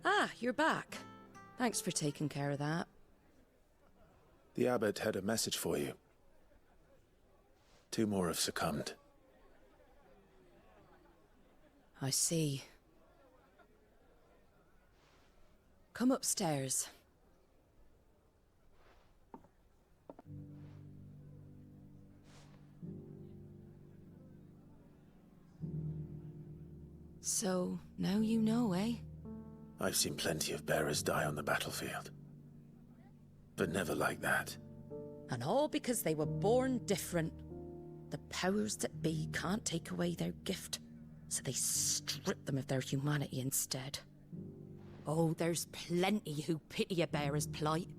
Ah, you're back. Thanks for taking care of that. The abbot had a message for you. 2 more have succumbed. I see. Come upstairs. So, now you know, eh? I've seen plenty of bearers die on the battlefield. But never like that. And all because they were born different. The powers that be can't take away their gift, so they strip them of their humanity instead. Oh, there's plenty who pity a bearer's plight.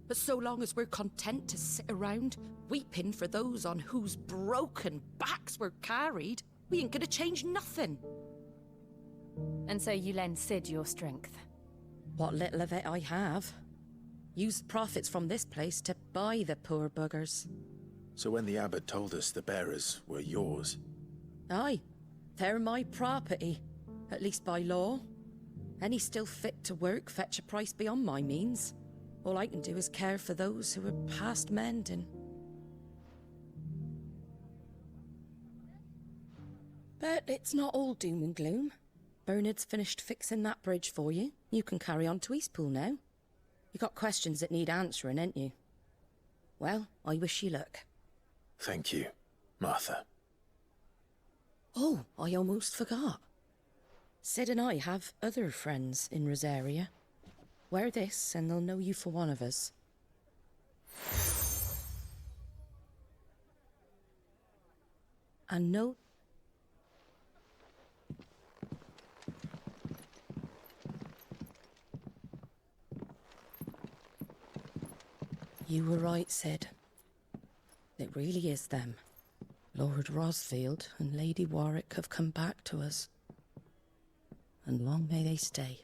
But so long as we're content to sit around, weeping for those on whose broken backs we're carried, we ain't gonna change nothing. And so you lend Sid your strength? What little of it I have. Used profits from this place to buy the poor buggers. So when the abbot told us the bearers were yours... Aye, they're my property, at least by law. Any still fit to work fetch a price beyond my means. All I can do is care for those who are past mending. But it's not all doom and gloom. Bernard's finished fixing that bridge for you. You can carry on to Eastpool now. You got questions that need answering, ain't you? Well, I wish you luck. Thank you, Martha. Oh, I almost forgot. Sid and I have other friends in Rosaria. Wear this and they'll know you for one of us. And note... You were right, Sid. It really is them. Lord Rosfield and Lady Warwick have come back to us. And long may they stay.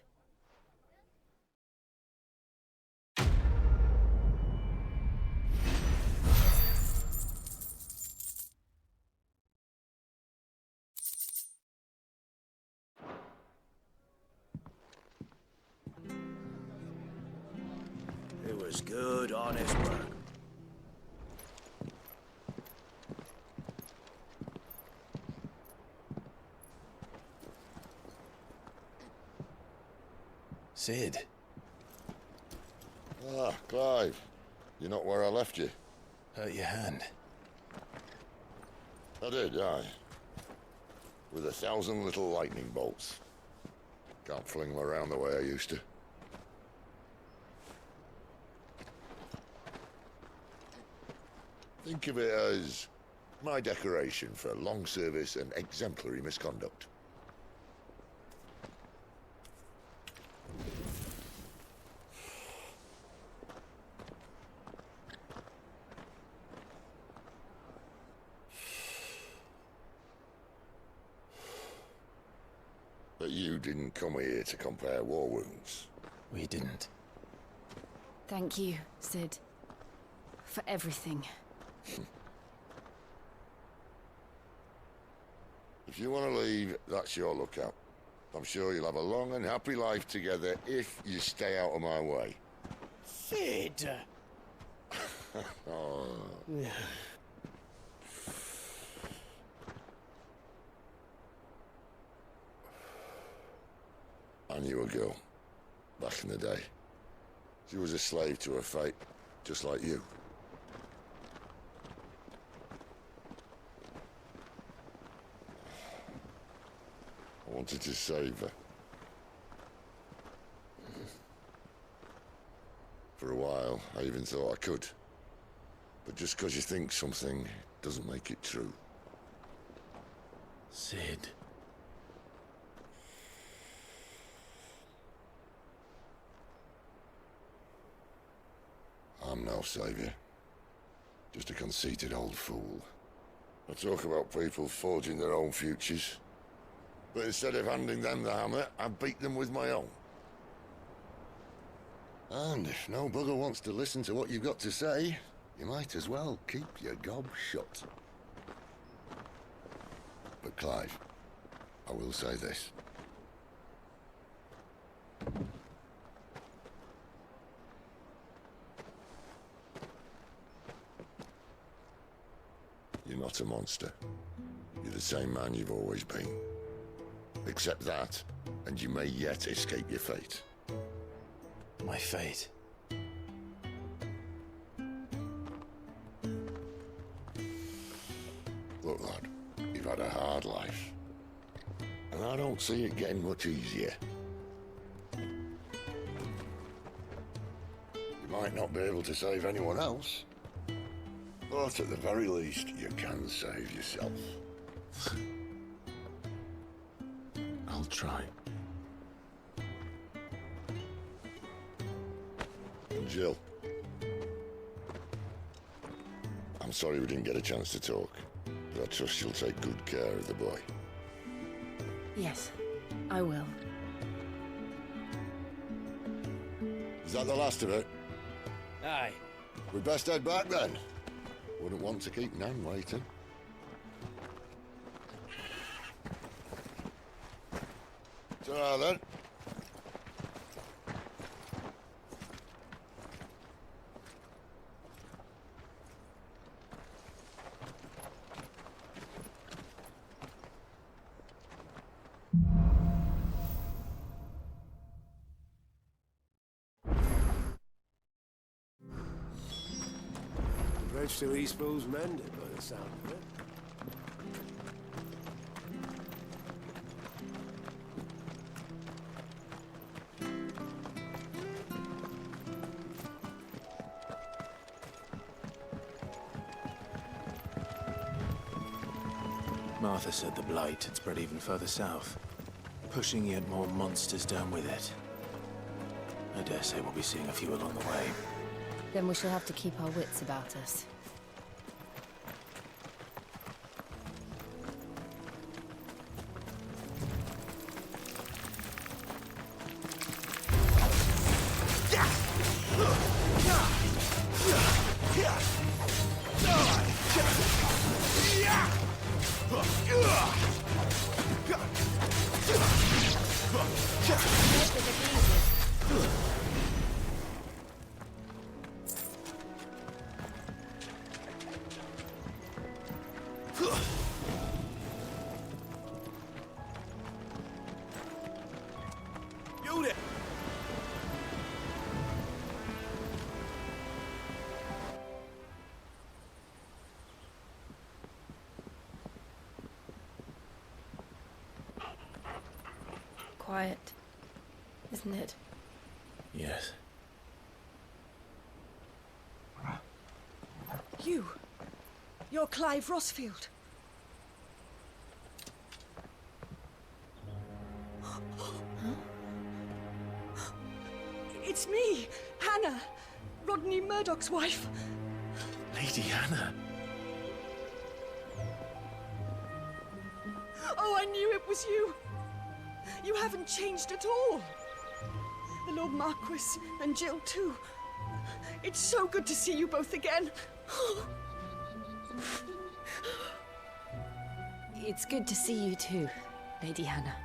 It was good, honest work. Sid. Ah, Clive. You're not where I left you. Hurt your hand. I did, aye. With 1,000 little lightning bolts. Can't fling them around the way I used to. Think of it as my decoration for long service and exemplary misconduct. But you didn't come here to compare war wounds. We didn't. Thank you, Sid. For everything. If you want to leave, that's your lookout. I'm sure you'll have a long and happy life together if you stay out of my way. Sid! Oh. I knew a girl, back in the day. She was a slave to her fate, just like you. I wanted to save her. For a while, I even thought I could. But just because you think something doesn't make it true. Sid. I'm no savior. Just a conceited old fool. I talk about people forging their own futures. But instead of handing them the hammer, I beat them with my own. And if no bugger wants to listen to what you've got to say, you might as well keep your gob shut. But Clive, I will say this. not a monster. You're the same man you've always been. Accept that, and you may yet escape your fate. My fate. Look, lad, you've had a hard life. And I don't see it getting much easier. You might not be able to save anyone else, but at the very least, you can save yourself. I'll try. And Jill, I'm sorry we didn't get a chance to talk, but I trust you'll take good care of the boy. Yes, I will. Is that the last of it? Aye. We'd best head back then. Wouldn't want to keep Nan waiting. Ta-ra then. The bridge still Eastbo's mended by the sound of it. Martha said the blight had spread even further south, pushing yet more monsters down with it. I dare say we'll be seeing a few along the way. Then we shall have to keep our wits about us. Quiet, isn't it? Yes. You're Clive Rossfield. It's me, Hannah, Rodney Murdoch's wife. Lady Hannah. Oh, I knew it was you. You haven't changed at all. The Lord Marquis and Jill too. It's so good to see you both again. It's good to see you too, Lady Hannah.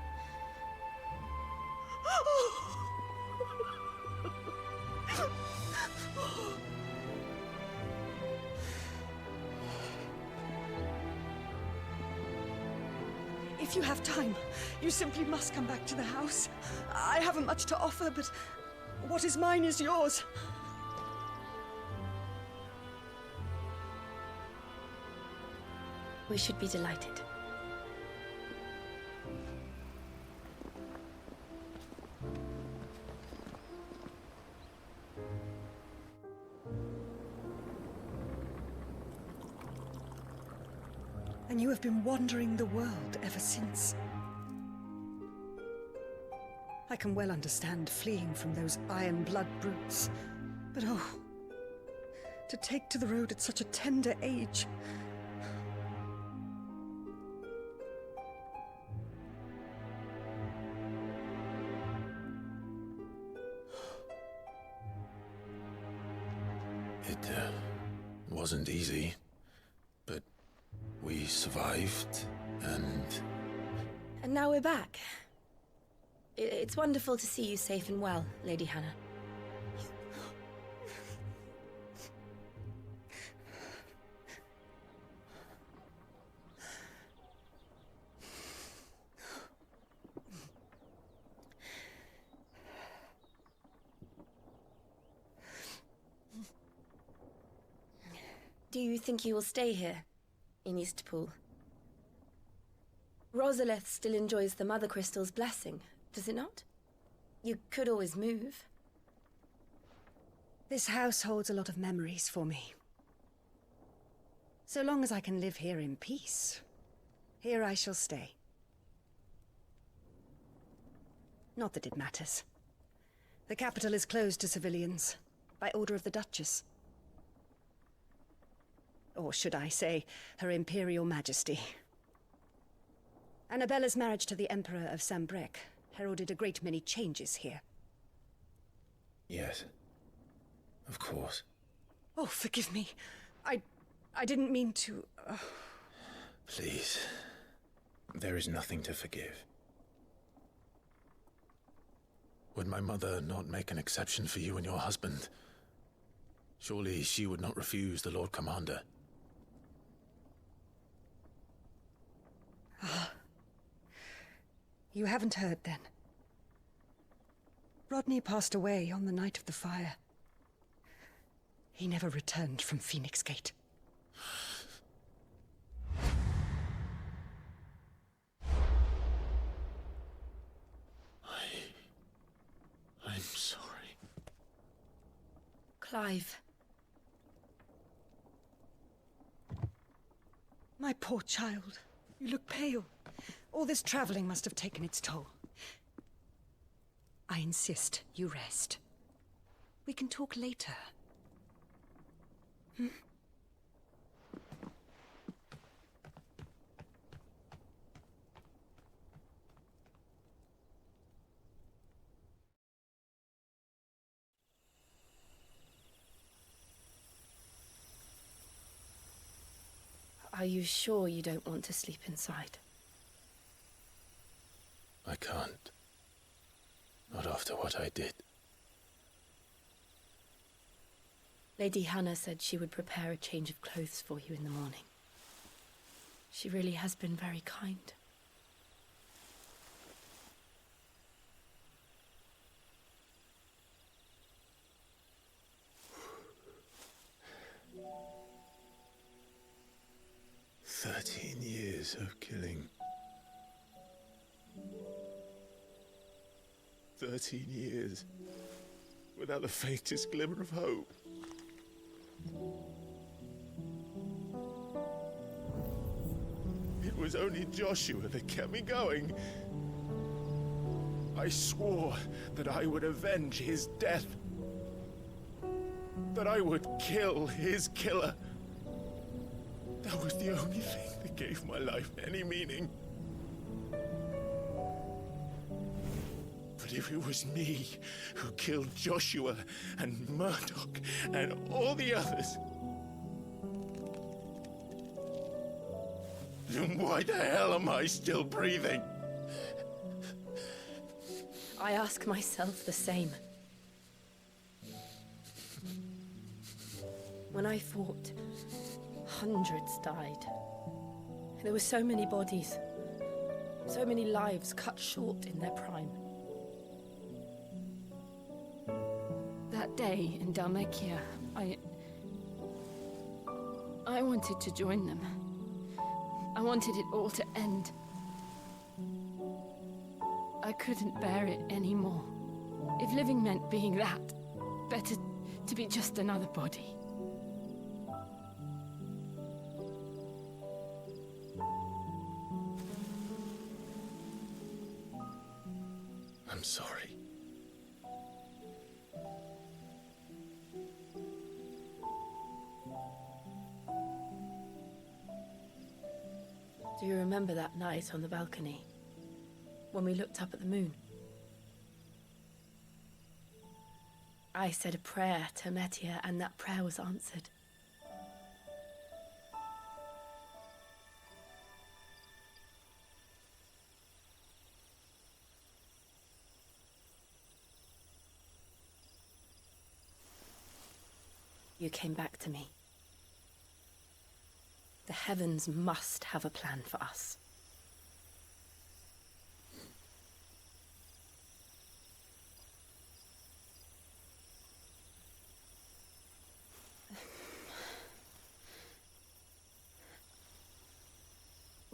If you have time, you simply must come back to the house. I haven't much to offer, but what is mine is yours. We should be delighted. And you have been wandering the world ever since. I can well understand fleeing from those iron blood brutes, but oh, to take to the road at such a tender age. It wasn't easy, but we survived, and now we're back. It's wonderful to see you safe and well, Lady Hannah. Do you think you will stay here, in Eastpool? Rosalith still enjoys the Mother Crystal's blessing, does it not? You could always move. This house holds a lot of memories for me. So long as I can live here in peace, here I shall stay. Not that it matters. The capital is closed to civilians, by order of the Duchess. Or should I say, Her Imperial Majesty. Annabella's marriage to the Emperor of Sambrec heralded a great many changes here. Yes. Of course. Oh, forgive me. I didn't mean to... Please. There is nothing to forgive. Would my mother not make an exception for you and your husband? Surely she would not refuse the Lord Commander. You haven't heard, then. Rodney passed away on the night of the fire. He never returned from Phoenix Gate. I'm sorry. Clive. My poor child. You look pale. All this traveling must have taken its toll. I insist you rest. We can talk later. Are you sure you don't want to sleep inside? I can't. Not after what I did. Lady Hannah said she would prepare a change of clothes for you in the morning. She really has been very kind. Years of killing. 13 years. Without the faintest glimmer of hope. It was only Joshua that kept me going. I swore that I would avenge his death. That I would kill his killer. That was the only thing that gave my life any meaning. But if it was me who killed Joshua and Murdoch and all the others, then why the hell am I still breathing? I ask myself the same. When I fought, hundreds died. There were so many bodies, so many lives cut short in their prime. That day in Dalmekia, I wanted to join them. I wanted it all to end. I couldn't bear it anymore. If living meant being that, better to be just another body. I'm sorry. Do you remember that night on the balcony? When we looked up at the moon? I said a prayer to Metia, and that prayer was answered. You came back to me. The heavens must have a plan for us.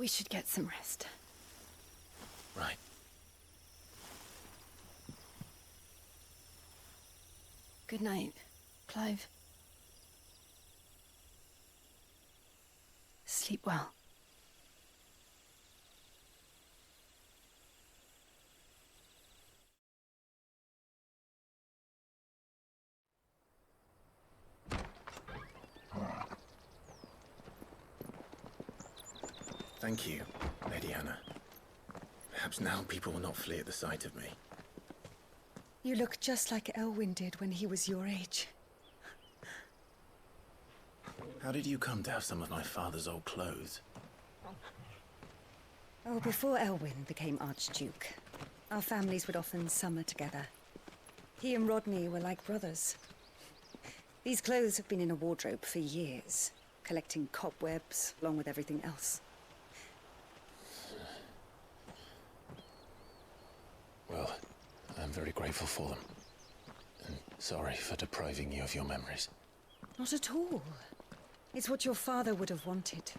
We should get some rest. Right. Good night, Clive. Sleep well. Thank you, Lady Hannah. Perhaps now people will not flee at the sight of me. You look just like Elwyn did when he was your age. How did you come to have some of my father's old clothes? Oh, before Elwyn became Archduke, our families would often summer together. He and Rodney were like brothers. These clothes have been in a wardrobe for years, collecting cobwebs along with everything else. Well, I'm very grateful for them. And sorry for depriving you of your memories. Not at all. It's what your father would have wanted.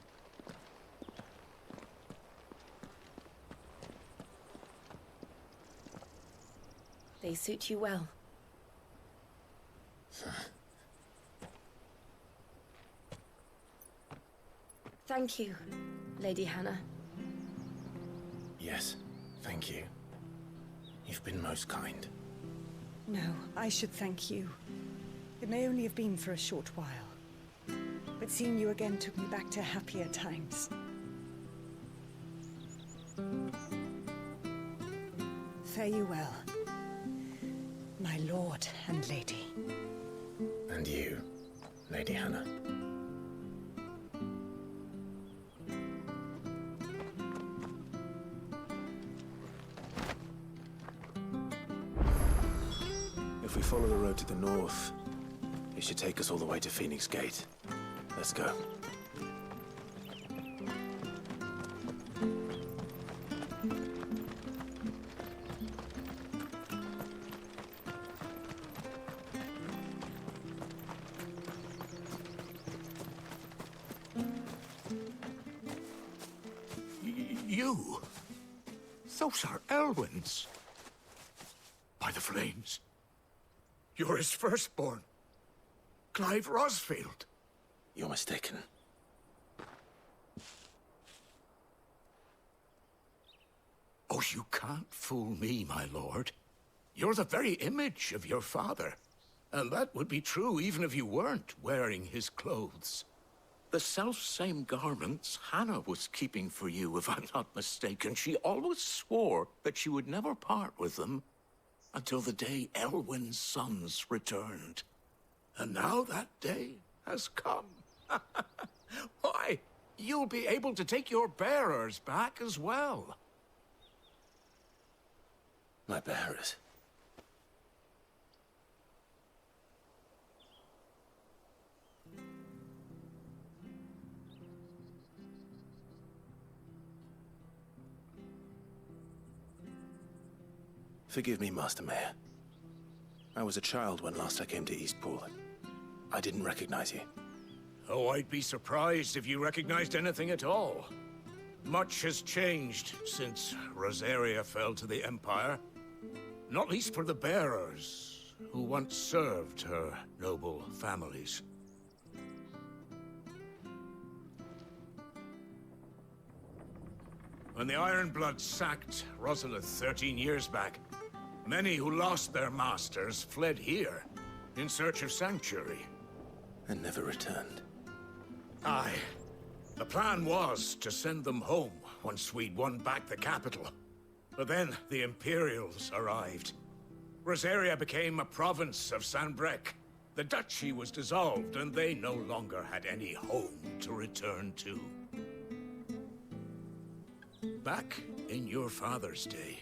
They suit you well. Thank you, Lady Hannah. Yes, thank you. You've been most kind. No, I should thank you. It may only have been for a short while, but seeing you again took me back to happier times. Fare you well, my lord and lady. And you, Lady Hannah. If we follow the road to the north, it should take us all the way to Phoenix Gate. Let's go. You? Those are Elwyn's. By the flames. You're his firstborn. Clive Rosfield. You're mistaken. Oh, you can't fool me, my lord. You're the very image of your father. And that would be true even if you weren't wearing his clothes. The self-same garments Hannah was keeping for you, if I'm not mistaken. She always swore that she would never part with them until the day Elwyn's sons returned. And now that day has come. Why, you'll be able to take your bearers back as well. My bearers. Forgive me, Master Mayor. I was a child when last I came to Eastpool. I didn't recognize you. Oh, I'd be surprised if you recognized anything at all. Much has changed since Rosaria fell to the Empire. Not least for the bearers, who once served her noble families. When the Ironbloods sacked Rosalith 13 years back, many who lost their masters fled here in search of sanctuary. And never returned. Aye. The plan was to send them home once we'd won back the capital. But then the Imperials arrived. Rosaria became a province of Sanbreque. The duchy was dissolved, and they no longer had any home to return to. Back in your father's day,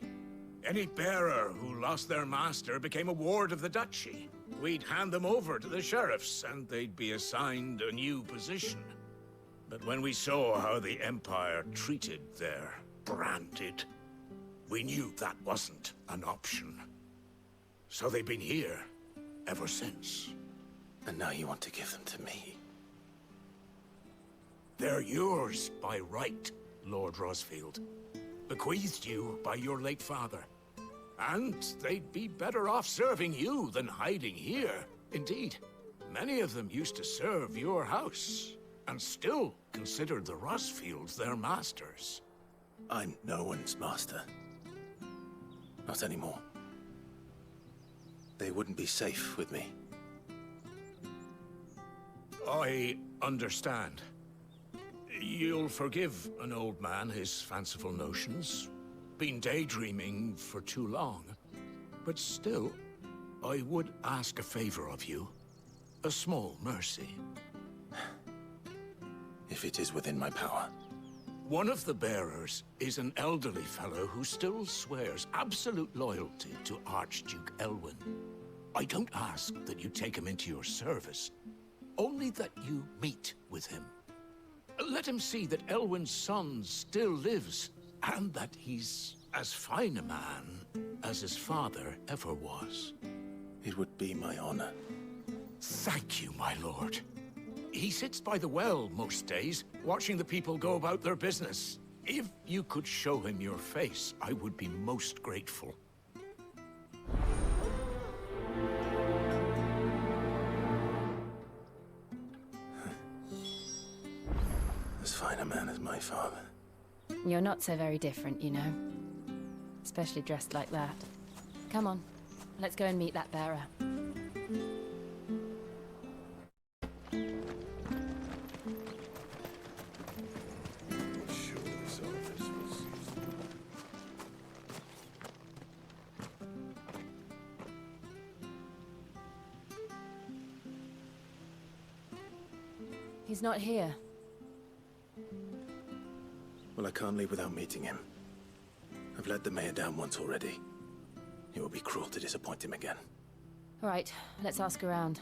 any bearer who lost their master became a ward of the duchy. We'd hand them over to the sheriffs, and they'd be assigned a new position. But when we saw how the Empire treated their branded, we knew that wasn't an option. So they've been here ever since. And now you want to give them to me? They're yours by right. Lord Rosfield, bequeathed you by your late father. And they'd be better off serving you than hiding here. Indeed, many of them used to serve your house, and still considered the Rosfields their masters. I'm no one's master. Not anymore. They wouldn't be safe with me. I understand. You'll forgive an old man his fanciful notions. Been daydreaming for too long. But still, I would ask a favor of you. A small mercy. If it is within my power. One of the bearers is an elderly fellow who still swears absolute loyalty to Archduke Elwyn. I don't ask that you take him into your service, only that you meet with him. Let him see that Elwyn's son still lives, and that he's as fine a man as his father ever was. It would be my honor. Thank you, my lord. He sits by the well most days, watching the people go about their business. If you could show him your face, I would be most grateful. As fine a man as my father. You're not so very different, you know. Especially dressed like that. Come on, let's go and meet that bearer. He's not here. Well, I can't leave without meeting him. I've let the mayor down once already. It would be cruel to disappoint him again. All right, let's ask around.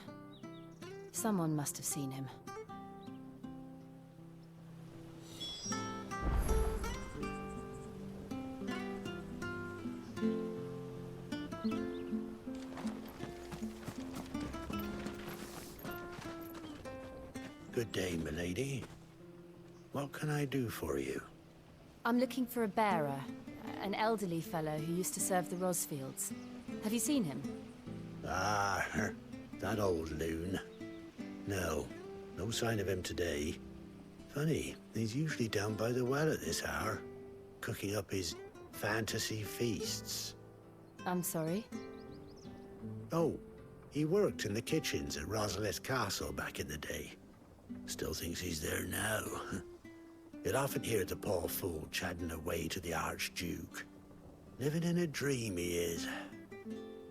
Someone must have seen him. Good day, milady. What can I do for you? I'm looking for a bearer, an elderly fellow who used to serve the Rosfields. Have you seen him? Ah, that old loon. No, no sign of him today. Funny, he's usually down by the well at this hour, cooking up his fantasy feasts. I'm sorry? Oh, he worked in the kitchens at Rosalith Castle back in the day. Still thinks he's there now. You'd often hear the poor fool chatting away to the Archduke. Living in a dream he is.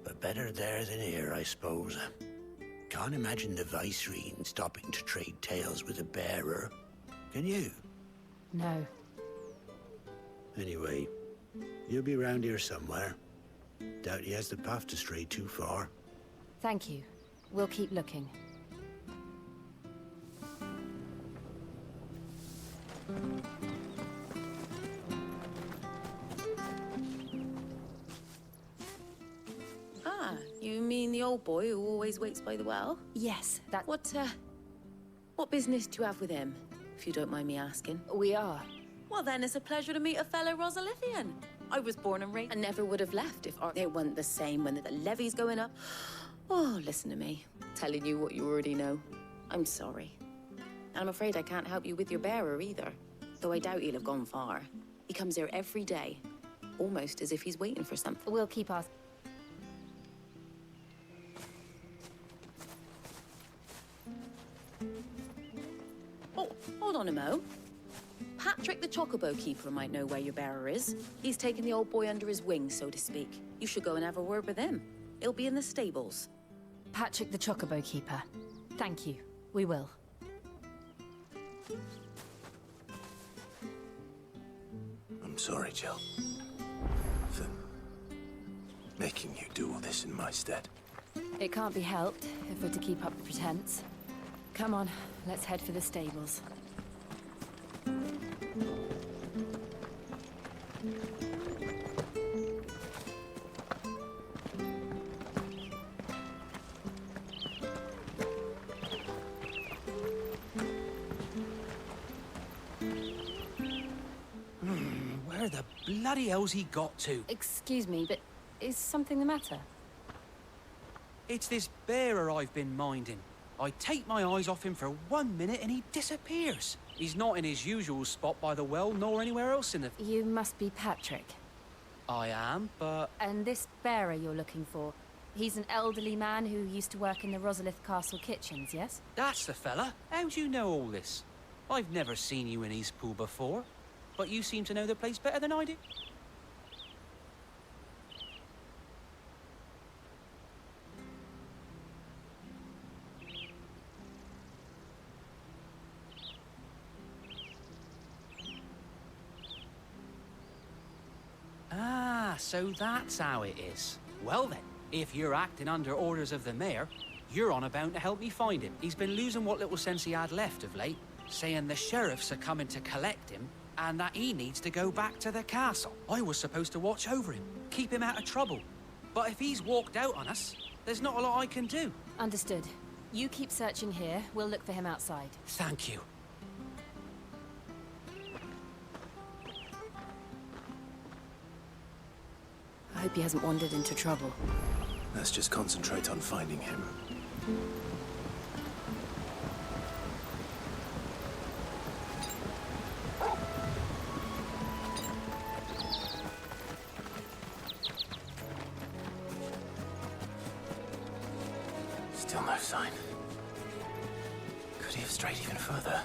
But better there than here, I suppose. Can't imagine the Viceroy stopping to trade tales with a bearer. Can you? No. Anyway, he'll be round here somewhere. Doubt he has the path to stray too far. Thank you. We'll keep looking. Ah, you mean the old boy who always waits by the well? Yes, that... What business do you have with him, if you don't mind me asking? We are. Well, then it's a pleasure to meet a fellow Rosalithian. I was born and raised and never would have left if they weren't the same when the levy's going up. Oh, listen to me. Telling you what you already know. I'm sorry. I'm afraid I can't help you with your bearer either. Though I doubt he'll have gone far. He comes here every day. Almost as if he's waiting for something. We'll keep asking. Oh, hold on a mo. Patrick the Chocobo Keeper might know where your bearer is. He's taken the old boy under his wing, so to speak. You should go and have a word with him. He'll be in the stables. Patrick the Chocobo Keeper. Thank you. We will. I'm sorry, Jill. For making you do all this in my stead. It can't be helped if we're to keep up the pretense. Come on, let's head for the stables. bloody hell's he got to? Excuse me, but is something the matter? It's this bearer I've been minding. I take my eyes off him for 1 minute and he disappears. He's not in his usual spot by the well, nor anywhere else in the... You must be Patrick. I am, but... And this bearer you're looking for, he's an elderly man who used to work in the Rosalith Castle kitchens, yes? That's the fella. How'd you know all this? I've never seen you in Eastpool before, but you seem to know the place better than I do. Ah, so that's how it is. Well then, if you're acting under orders of the mayor, you're on about to help me find him. He's been losing what little sense he had left of late, saying the sheriffs are coming to collect him and that he needs to go back to the castle. I was supposed to watch over him, keep him out of trouble. But if he's walked out on us, there's not a lot I can do. Understood. You keep searching here. We'll look for him outside. Thank you. I hope he hasn't wandered into trouble. Let's just concentrate on finding him. Still no sign. Could he have strayed even further?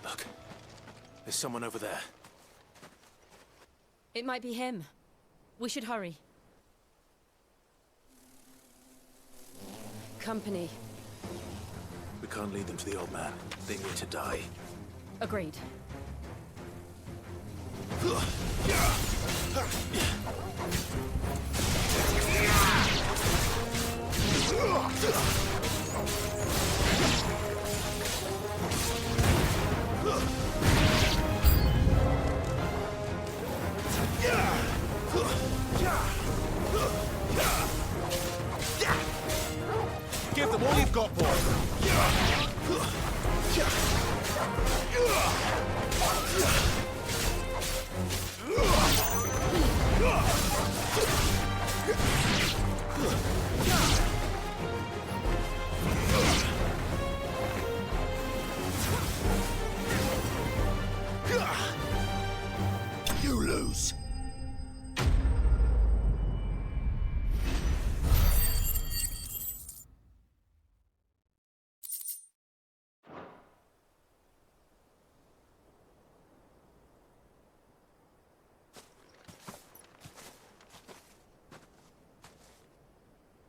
Look, there's someone over there. It might be him. We should hurry. Company. We can't lead them to the old man. They need to die. Agreed. Give them all you've got, boy. You lose.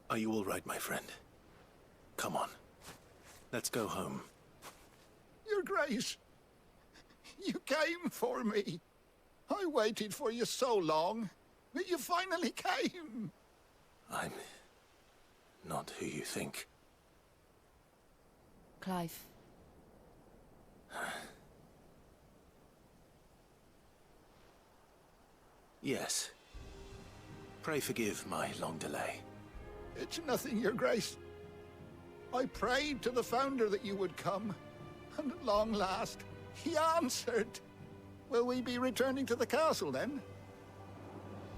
Are you all right, my friend? Come on. Let's go home. Your Grace, you came for me. I waited for you so long, but you finally came. I'm not who you think. Clive. Yes. Pray forgive my long delay. It's nothing, Your Grace. I prayed to the Founder that you would come, and at long last, he answered. Will we be returning to the castle, then?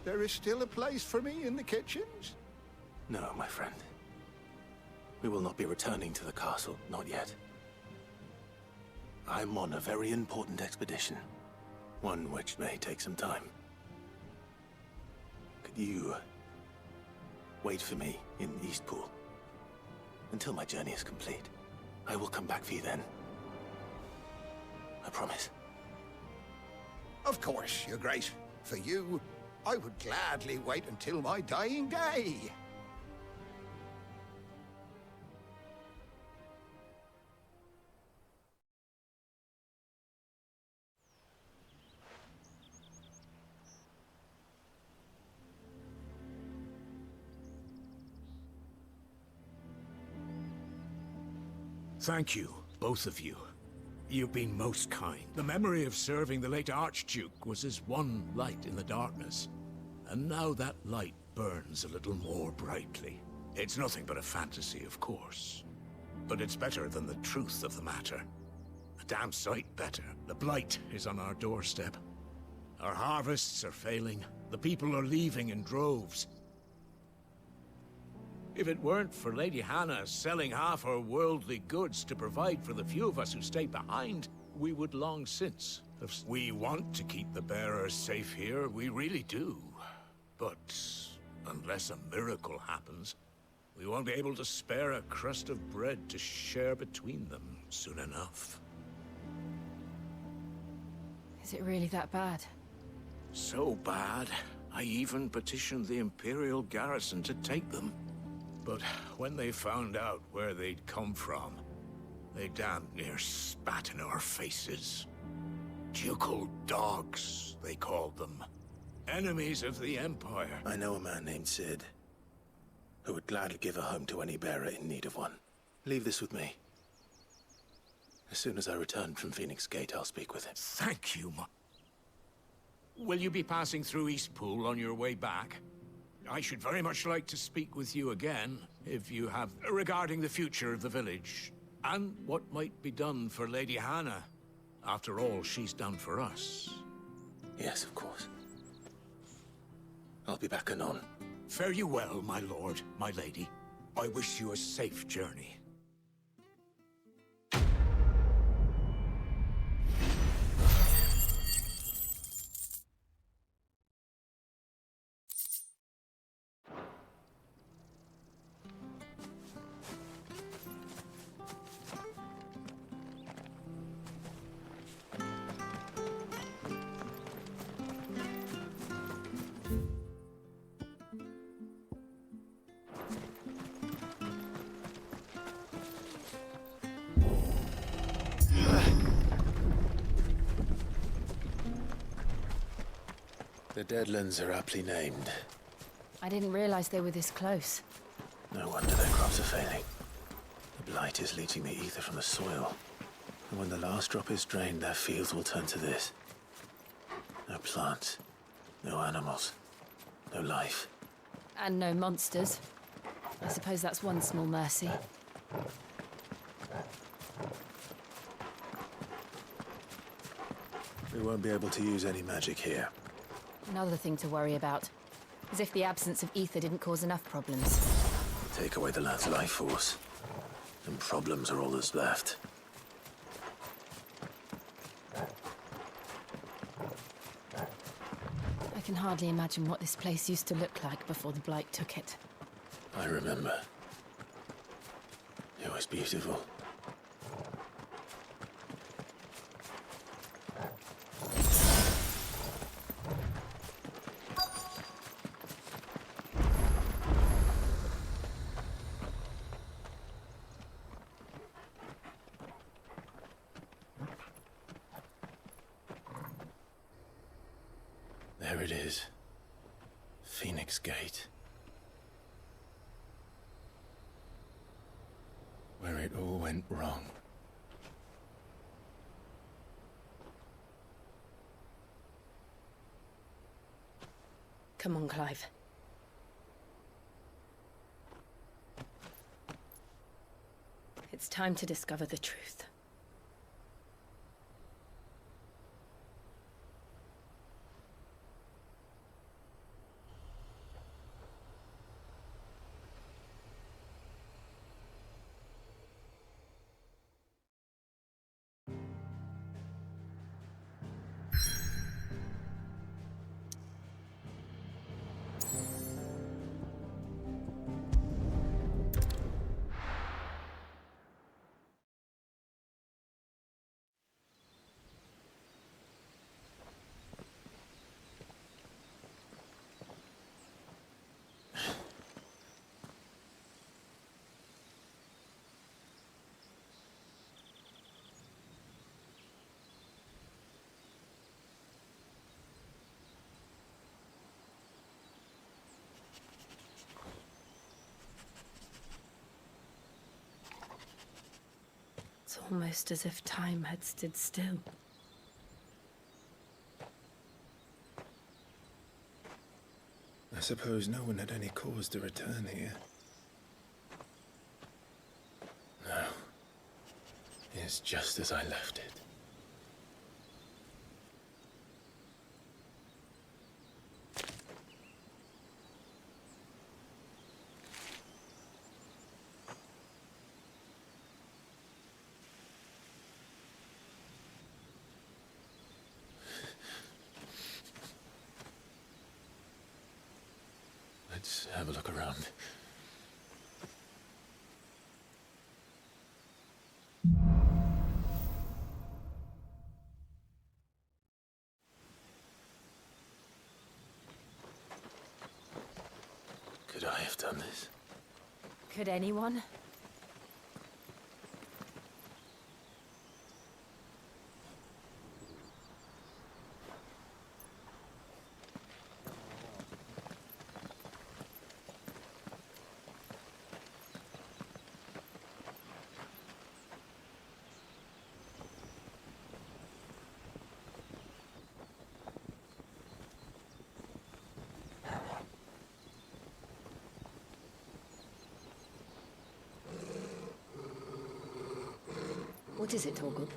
There is still a place for me in the kitchens? No, my friend. We will not be returning to the castle, not yet. I'm on a very important expedition. One which may take some time. Could you wait for me in Eastpool until my journey is complete? I will come back for you then. I promise. Of course, Your Grace. For you, I would gladly wait until my dying day. Thank you, both of you. You've been most kind. The memory of serving the late Archduke was as one light in the darkness. And now that light burns a little more brightly. It's nothing but a fantasy, of course. But it's better than the truth of the matter. A damn sight better. The blight is on our doorstep. Our harvests are failing. The people are leaving in droves. If it weren't for Lady Hannah selling half her worldly goods to provide for the few of us who stay behind, we would long since have... We want to keep the bearers safe here, we really do. But unless a miracle happens, we won't be able to spare a crust of bread to share between them soon enough. Is it really that bad? So bad, I even petitioned the Imperial garrison to take them. But when they found out where they'd come from, they damn near spat in our faces. Ducal dogs, they called them. Enemies of the Empire. I know a man named Sid, who would gladly give a home to any bearer in need of one. Leave this with me. As soon as I return from Phoenix Gate, I'll speak with him. Thank you, Will you be passing through Eastpool on your way back? I should very much like to speak with you again, if you have, regarding the future of the village, and what might be done for Lady Hannah. After all, she's done for us. Yes, of course. I'll be back anon. Fare you well, my lord, my lady. I wish you a safe journey. The Deadlands are aptly named. I didn't realize they were this close. No wonder their crops are failing. The blight is leaching the ether from the soil. And when the last drop is drained, their fields will turn to this. No plants, no animals, no life. And no monsters. I suppose that's one small mercy. We won't be able to use any magic here. Another thing to worry about. As if the absence of ether didn't cause enough problems. Take away the land's life force, and problems are all that's left. I can hardly imagine what this place used to look like before the blight took it. I remember. It was beautiful. There it is. Phoenix Gate. Where it all went wrong. Come on, Clive. It's time to discover the truth. Almost as if time had stood still. I suppose no one had any cause to return here. No. It's just as I left it. Let's have a look around. Could I have done this? Could anyone? What is it, Torgal?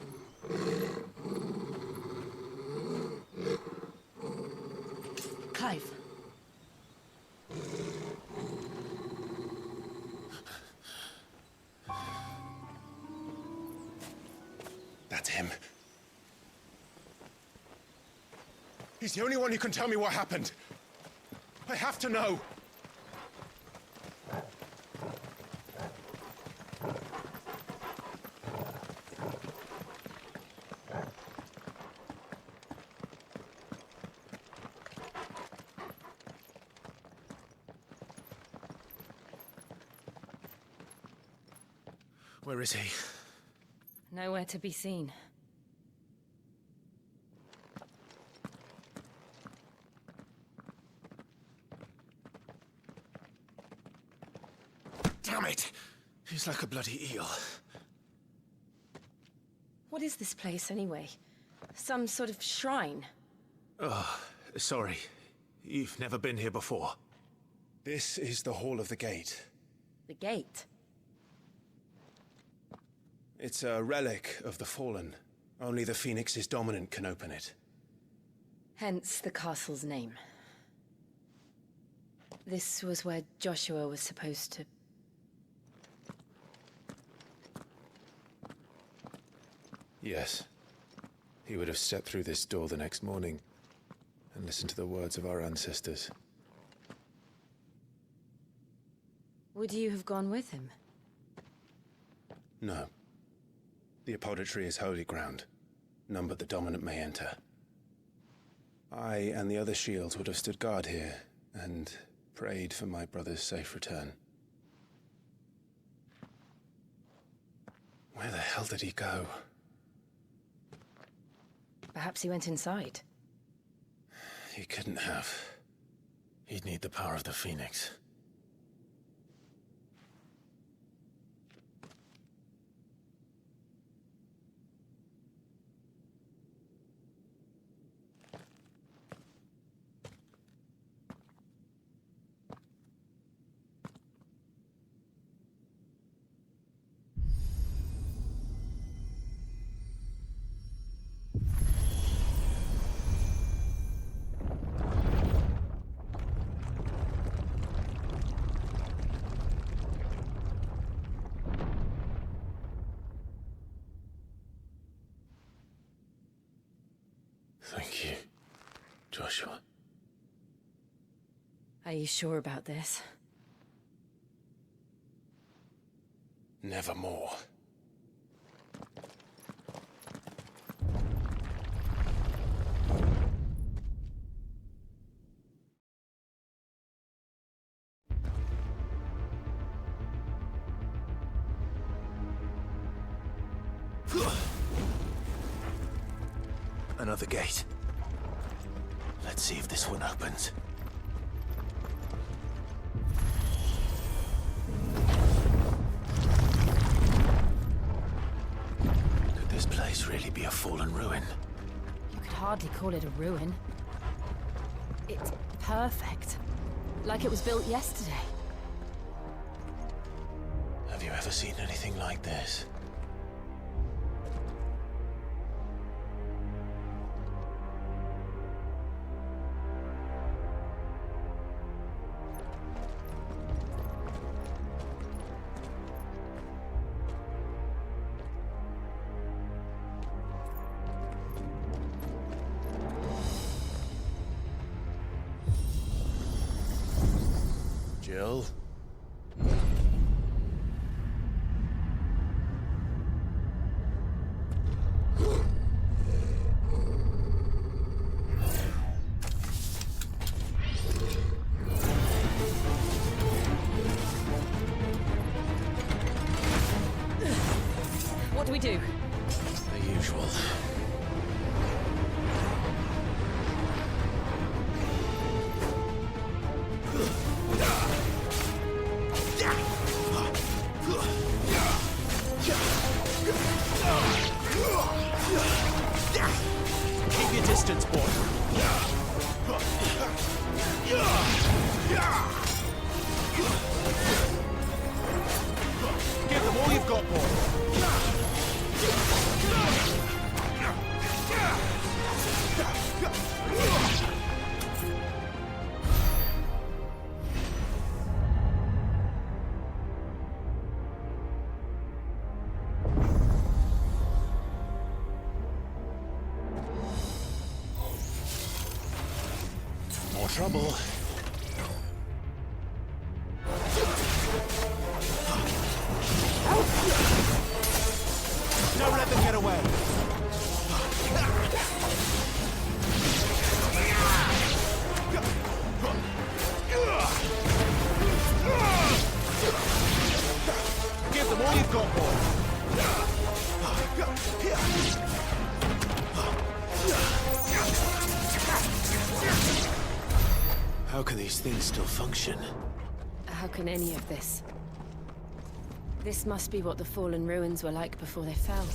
Clive. That's him. He's the only one who can tell me what happened. I have to know. Where is he? Nowhere to be seen. Damn it! He's like a bloody eel. What is this place, anyway? Some sort of shrine? Oh, sorry. You've never been here before. This is the Hall of the Gate. The gate? It's a relic of the Fallen. Only the Phoenix's dominant can open it. Hence the castle's name. This was where Joshua was supposed to... Yes. He would have stepped through this door the next morning and listened to the words of our ancestors. Would you have gone with him? No. The apodatory is holy ground. None but the dominant may enter. I and the other shields would have stood guard here and prayed for my brother's safe return. Where the hell did he go? Perhaps he went inside. He couldn't have. He'd need the power of the Phoenix. Thank you, Joshua. Are you sure about this? Nevermore. Another gate. Let's see if this one opens. fallen ruin. You could hardly call it a ruin. It's perfect. Like it was built yesterday. Have you ever seen anything like this? Jill? What do we do? The usual. Keep your distance, boy. Give them all you've got, boy. More trouble. Don't let them get away. Give them all you've got, boy. How can these things still function? How can any of this? This must be what the fallen ruins were like before they fell.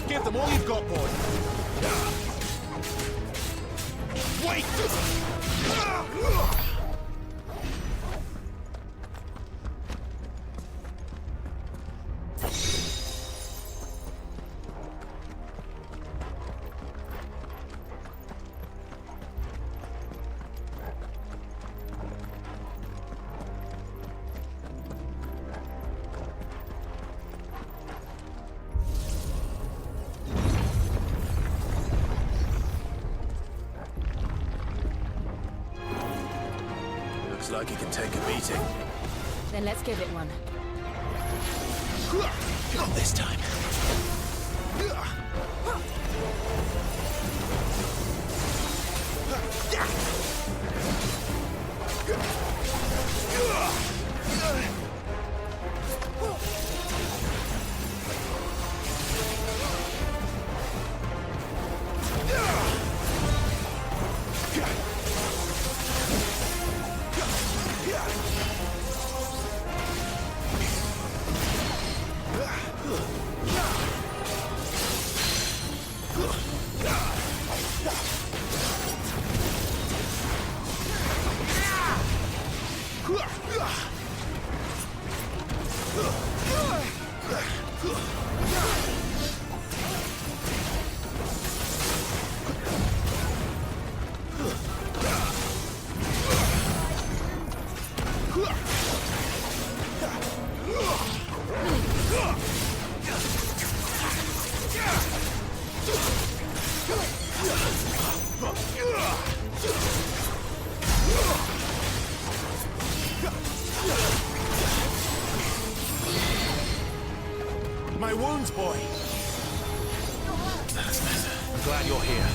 Give them all you've got, boy. Wait! Looks like he can take a beating. Then let's give it one. Not this time. glad you're here.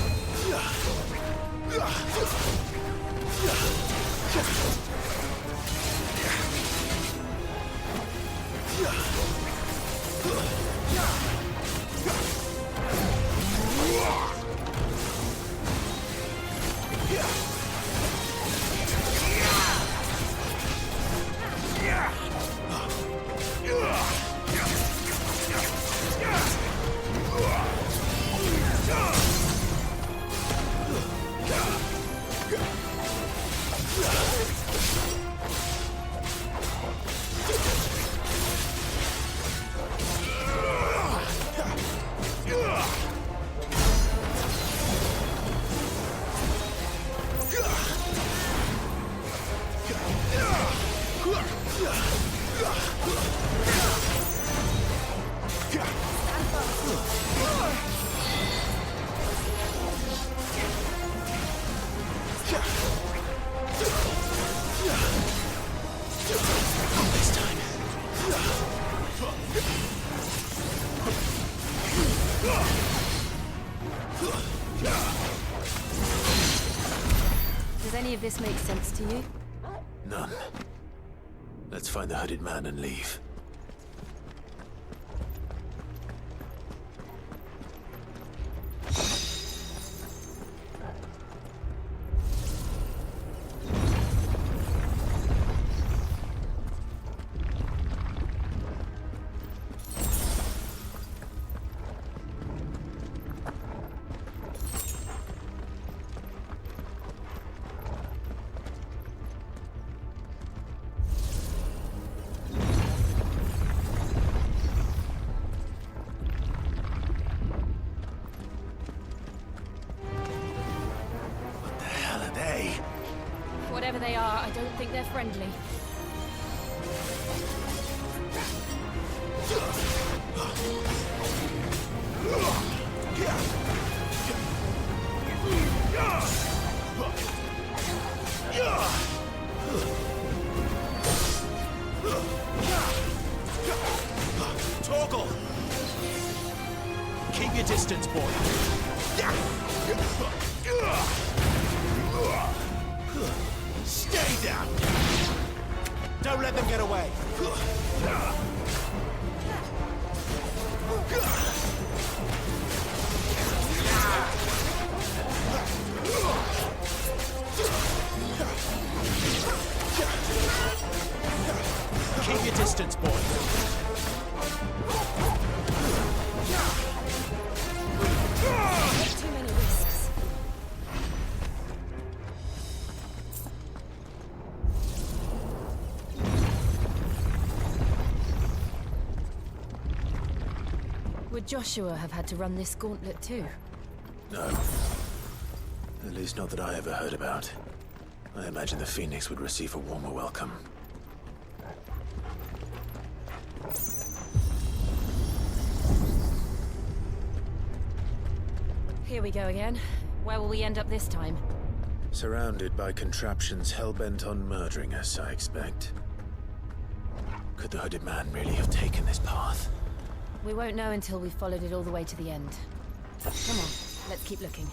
Does any of this make sense to you? None. Let's find the hooded man and leave. Whatever they are, I don't think they're friendly. Torgal! Keep your distance, boy. Stay down! Don't let them get away! Keep your distance, boy. Too many risks. Would Joshua have had to run this gauntlet too? No. At least not that I ever heard about. I imagine the Phoenix would receive a warmer welcome. Here we go again. Where will we end up this time? Surrounded by contraptions hell-bent on murdering us, I expect. Could the hooded man really have taken this path? We won't know until we've followed it all the way to the end. Come on, let's keep looking.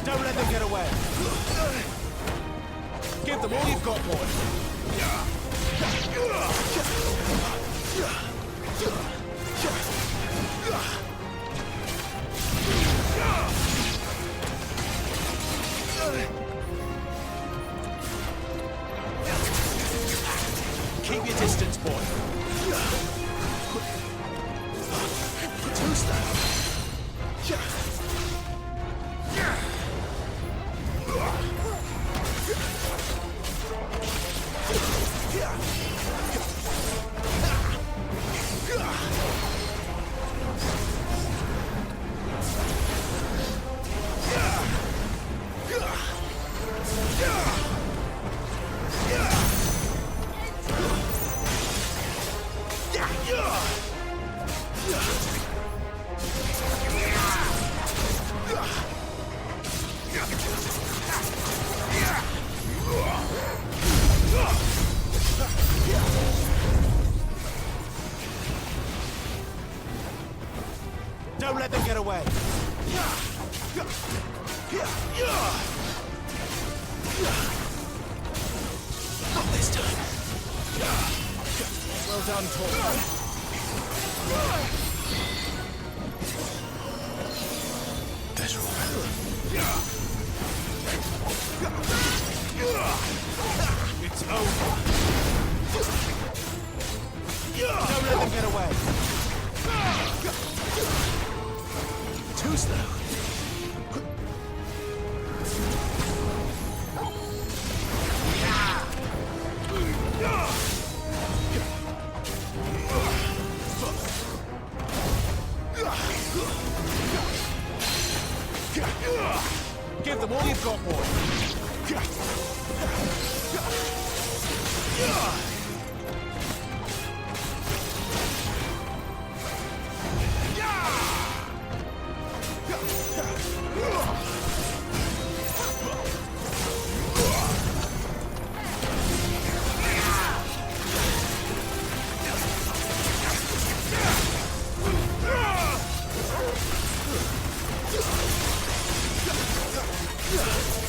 Don't let them get away. Give them all you've got, boy. Keep your distance, boy. Two-step. them get away. Not this time. Well done, Tor. That's right. It's over. Don't let them get away. Too slow. Give them all you've got, boy. Yeah.